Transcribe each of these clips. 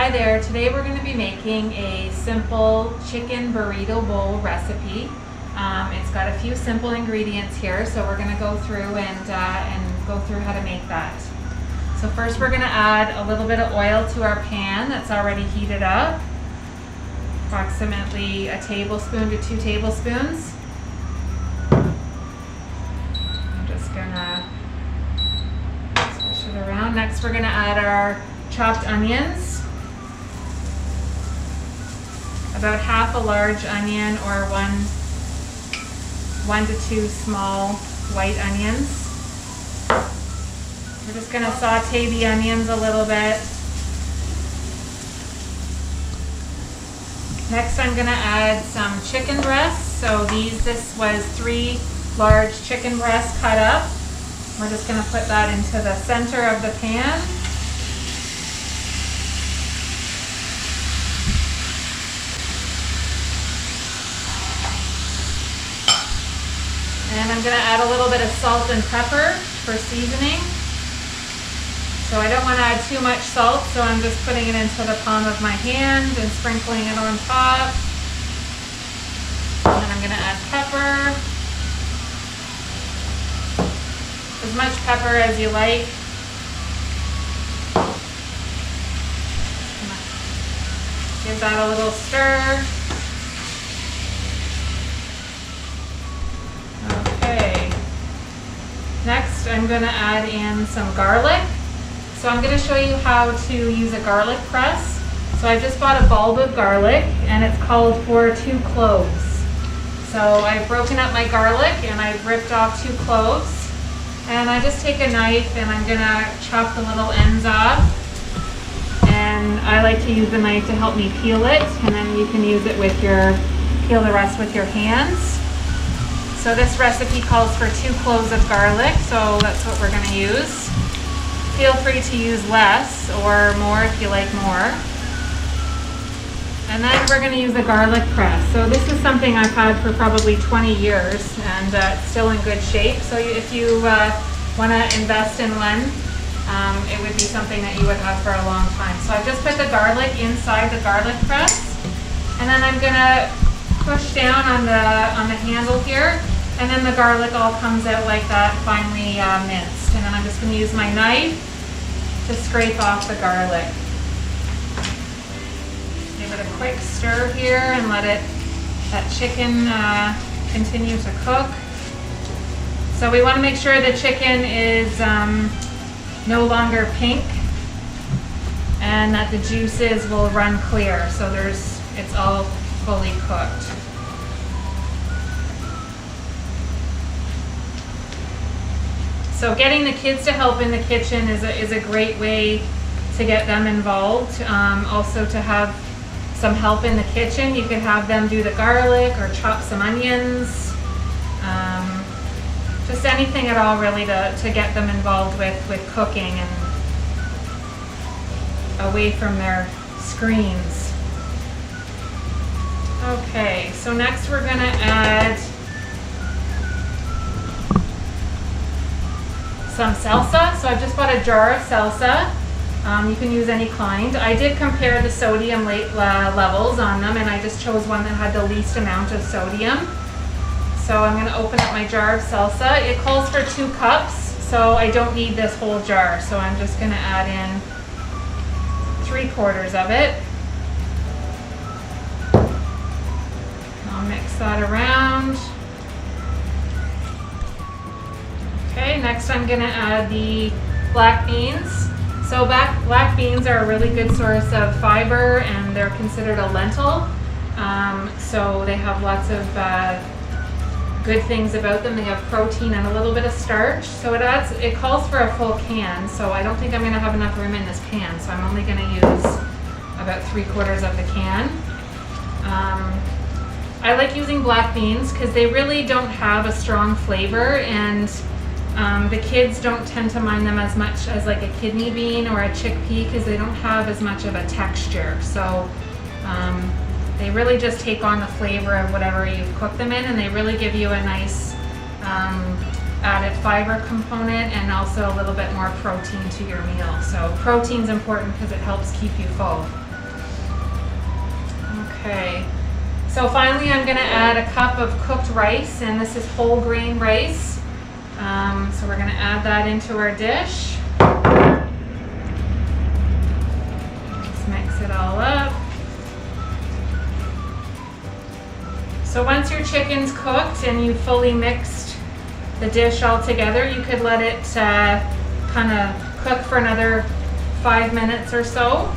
Hi there, today we're going to be making a simple chicken burrito bowl recipe. It's got a few simple ingredients here, so we're going to go through and go through how to make that. So first we're going to add a little bit of oil to our pan that's already heated up. Approximately a tablespoon to 2 tablespoons. I'm just going to switch it around. Next we're going to add our chopped onions. About half a large onion or one to 2 small white onions. We're just going to saute the onions a little bit. Next I'm going to add some chicken breasts. So this was 3 large chicken breasts cut up. We're just going to put that into the center of the pan. And I'm going to add a little bit of salt and pepper for seasoning. So I don't want to add too much salt, so I'm just putting it into the palm of my hand and sprinkling it on top. And then I'm going to add pepper. As much pepper as you like. Give that a little stir. Next, I'm going to add in some garlic. So I'm going to show you how to use a garlic press. So I've just bought a bulb of garlic and it's called for 2 cloves. So I've broken up my garlic and I've ripped off 2 cloves. And I just take a knife and I'm going to chop the little ends off. And I like to use the knife to help me peel it, and then you can use it with peel the rest with your hands. So this recipe calls for 2 cloves of garlic, so that's what we're going to use. Feel free to use less or more if you like more. And then we're going to use a garlic press. So this is something I've had for probably 20 years and it's still in good shape. So if you want to invest in one, it would be something that you would have for a long time. So I've just put the garlic inside the garlic press, and then I'm going to push down on the handle here. And then the garlic all comes out like that, finely minced. And then I'm just going to use my knife to scrape off the garlic. Give it a quick stir here and let that chicken continue to cook. So we want to make sure the chicken is no longer pink and that the juices will run clear. So it's all fully cooked. So getting the kids to help in the kitchen is a great way to get them involved. Also to have some help in the kitchen. You can have them do the garlic or chop some onions. Just anything at all really to get them involved with cooking and away from their screens. Okay, so next we're going to add some salsa. So I've just bought a jar of salsa. You can use any kind. I did compare the sodium levels on them, and I just chose one that had the least amount of sodium. So I'm going to open up my jar of salsa. It calls for 2 cups, so I don't need this whole jar. So I'm just going to add in 3/4 of it. I'll mix that around. Okay, next I'm going to add the black beans. So black beans are a really good source of fiber, and they're considered a lentil. So they have lots of good things about them. They have protein and a little bit of starch. So it calls for a full can. So I don't think I'm going to have enough room in this pan. So I'm only going to use about 3/4 of the can. I like using black beans because they really don't have a strong flavor, and the kids don't tend to mind them as much as like a kidney bean or a chickpea because they don't have as much of a texture. So they really just take on the flavor of whatever you've cooked them in, and they really give you a nice added fiber component and also a little bit more protein to your meal. So protein's important because it helps keep you full. Okay, so finally I'm gonna add a cup of cooked rice, and this is whole grain rice. So we're gonna add that into our dish. Just mix it all up. So once your chicken's cooked and you've fully mixed the dish all together, you could let it kind of cook for another 5 minutes or so.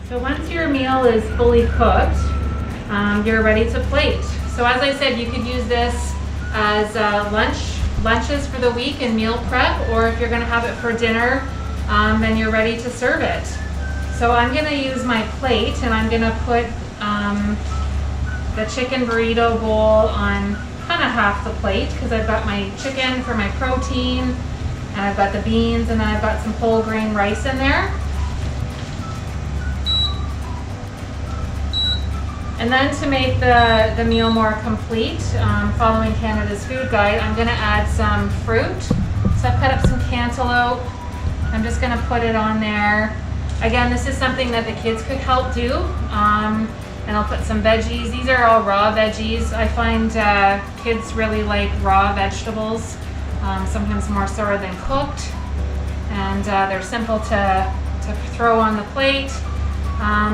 So once your meal is fully cooked, you're ready to plate. So as I said, you could use this as lunches for the week and meal prep, or if you're gonna have it for dinner, then you're ready to serve it. So I'm gonna use my plate, and I'm gonna put the chicken burrito bowl on kind of half the plate, because I've got my chicken for my protein, and I've got the beans, and then I've got some whole grain rice in there. And then to make the meal more complete, following Canada's food guide, I'm gonna add some fruit. So I've cut up some cantaloupe. I'm just gonna put it on there. Again, this is something that the kids could help do. And I'll put some veggies. These are all raw veggies. I find kids really like raw vegetables, sometimes more so than cooked. And they're simple to throw on the plate.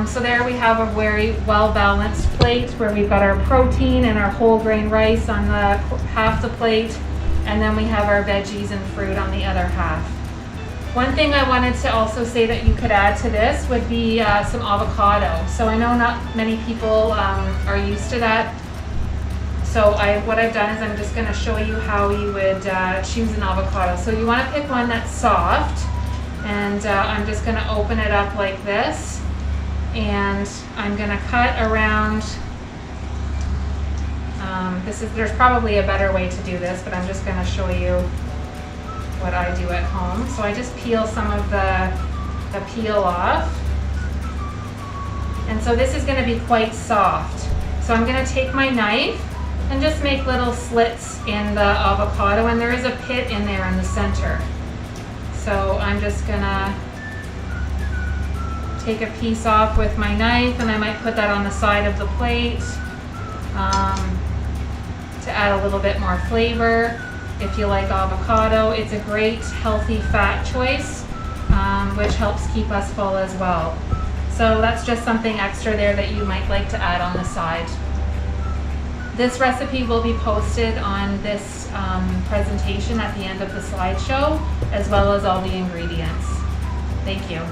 So there we have a very well-balanced plate where we've got our protein and our whole grain rice on the half the plate, and then we have our veggies and fruit on the other half. One thing I wanted to also say that you could add to this would be some avocado. So I know not many people are used to that. So what I've done is I'm just going to show you how you would choose an avocado. So you want to pick one that's soft, and I'm just going to open it up like this. And I'm going to cut around, there's probably a better way to do this, but I'm just going to show you what I do at home. So I just peel some of the peel off. And so this is going to be quite soft. So I'm going to take my knife and just make little slits in the avocado, and there is a pit in there in the center. So I'm just going to take a piece off with my knife, and I might put that on the side of the plate to add a little bit more flavor. If you like avocado, it's a great healthy fat choice, which helps keep us full as well. So that's just something extra there that you might like to add on the side. This recipe will be posted on this presentation at the end of the slideshow, as well as all the ingredients. Thank you.